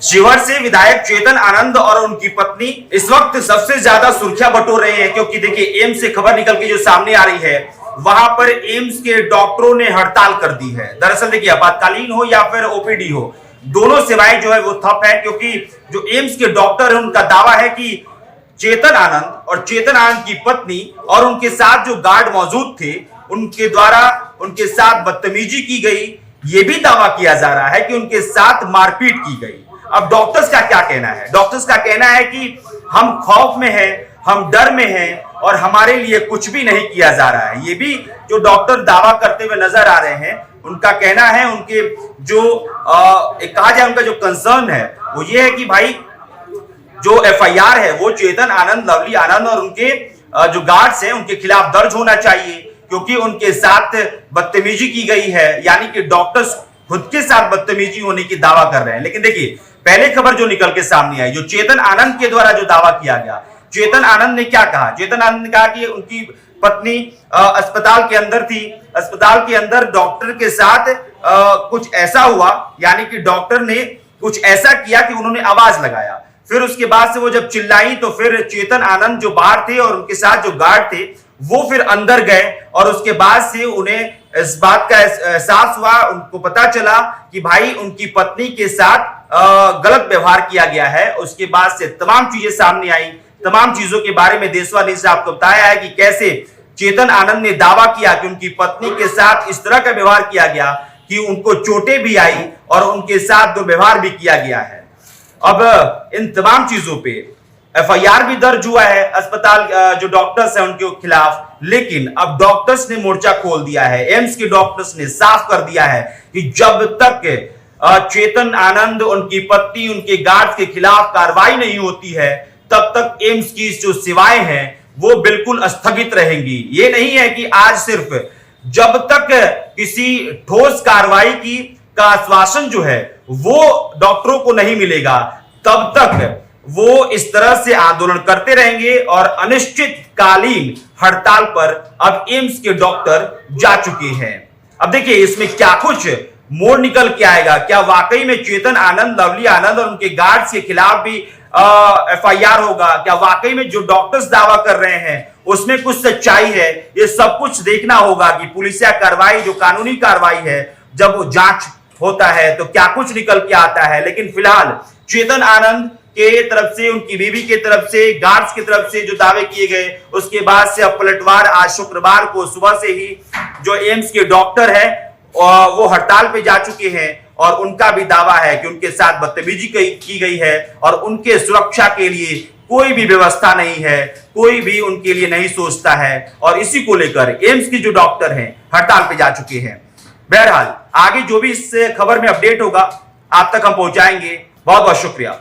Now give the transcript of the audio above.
शिवहर से विधायक चेतन आनंद और उनकी पत्नी इस वक्त सबसे ज्यादा सुर्खियां बटोर रहे हैं, क्योंकि देखिए एम्स से खबर निकल के जो सामने आ रही है, वहां पर एम्स के डॉक्टरों ने हड़ताल कर दी है। दरअसल देखिए आपातकालीन हो या फिर ओपीडी हो, दोनों सेवाएं जो है वो ठप है, क्योंकि जो एम्स के डॉक्टर है उनका दावा है कि चेतन आनंद और चेतन आनंद की पत्नी और उनके साथ जो गार्ड मौजूद थे उनके द्वारा उनके साथ बदतमीजी की गई। यह भी दावा किया जा रहा है कि उनके साथ मारपीट की गई। अब डॉक्टर्स का क्या कहना है? डॉक्टर्स का कहना है कि हम खौफ में हैं, हम डर में हैं और हमारे लिए कुछ भी नहीं किया जा रहा है। ये भी जो डॉक्टर दावा करते हुए नजर आ रहे हैं, उनका कहना है, उनके जो एक कहा जाए उनका जो कंसर्न है वो ये है कि भाई जो एफआईआर है वो चेतन आनंद, लवली आनंद और उनके जो गार्ड्स हैं उनके खिलाफ दर्ज होना चाहिए, क्योंकि उनके साथ बदतमीजी की गई है। यानी कि डॉक्टर्स खुद के साथ बदतमीजी होने की दावा कर रहे हैं। लेकिन देखिए पहले खबर जो निकल के सामने आई, जो चेतन आनंद के द्वारा जो दावा किया गया, चेतन आनंद ने क्या कहा? चेतन आनंद ने कहा कि उनकी पत्नी अस्पताल के अंदर थी, अस्पताल के अंदर डॉक्टर के साथ कुछ ऐसा हुआ, यानी कि डॉक्टर ने कुछ ऐसा किया कि उन्होंने आवाज लगाया। फिर उसके बाद से वो जब चिल्लाई तो फिर चेतन आनंद जो बाहर थे और उनके साथ जो गार्ड थे वो फिर अंदर गए और उसके बाद से उन्हें इस बात का एहसास हुआ, उनको पता चला कि भाई उनकी पत्नी के साथ गलत व्यवहार किया गया है। उसके बाद से तमाम चीजें सामने आई। तमाम चीजों के बारे में देशवाली से आपको बताया है कि कैसे चेतन आनंद ने दावा किया कि उनकी पत्नी के साथ इस तरह का व्यवहार किया गया कि उनको चोटें भी आई और उनके साथ दुर्व्यवहार भी किया गया है। अब इन तमाम चीजों पे एफआईआर भी दर्ज हुआ है अस्पताल जो डॉक्टर्स हैं उनके खिलाफ। लेकिन अब डॉक्टर्स ने मोर्चा खोल दिया है। एम्स के डॉक्टर्स ने साफ कर दिया है कि जब तक चेतन आनंद, उनकी पत्नी, उनके गार्ड्स के खिलाफ कार्रवाई नहीं होती है तब तक एम्स की जो सेवाएं हैं वो बिल्कुल स्थगित रहेंगी। ये नहीं है कि आज सिर्फ जब तक किसी ठोस कार्रवाई की का आश्वासन जो है वो डॉक्टरों को नहीं मिलेगा तब तक वो इस तरह से आंदोलन करते रहेंगे और अनिश्चितकालीन हड़ताल पर अब एम्स के डॉक्टर जा चुके हैं। अब देखिए इसमें क्या कुछ मोड़ निकल के आएगा। क्या वाकई में चेतन आनंद, लवली आनंद और उनके गार्ड्स के खिलाफ भी एफआईआर होगा? क्या वाकई में जो डॉक्टर्स दावा कर रहे हैं उसमें कुछ सच्चाई है? ये सब कुछ देखना होगा कि पुलिसिया कार्रवाई, जो कानूनी कार्रवाई है, जब वो जांच होता है तो क्या कुछ निकल के आता है। लेकिन फिलहाल चेतन आनंद के तरफ से, उनकी बीवी के तरफ से, गार्ड्स की तरफ से जो दावे किए गए, उसके बाद से अब पलटवार आज शुक्रवार को सुबह से ही जो एम्स के डॉक्टर है वो हड़ताल पे जा चुके हैं और उनका भी दावा है कि उनके साथ बदतमीजी की गई है और उनके सुरक्षा के लिए कोई भी व्यवस्था नहीं है, कोई भी उनके लिए नहीं सोचता है। और इसी को लेकर एम्स की जो डॉक्टर हैं हड़ताल पे जा चुके हैं। बहरहाल आगे जो भी इस खबर में अपडेट होगा आप तक हम पहुंचाएंगे। बहुत बहुत शुक्रिया।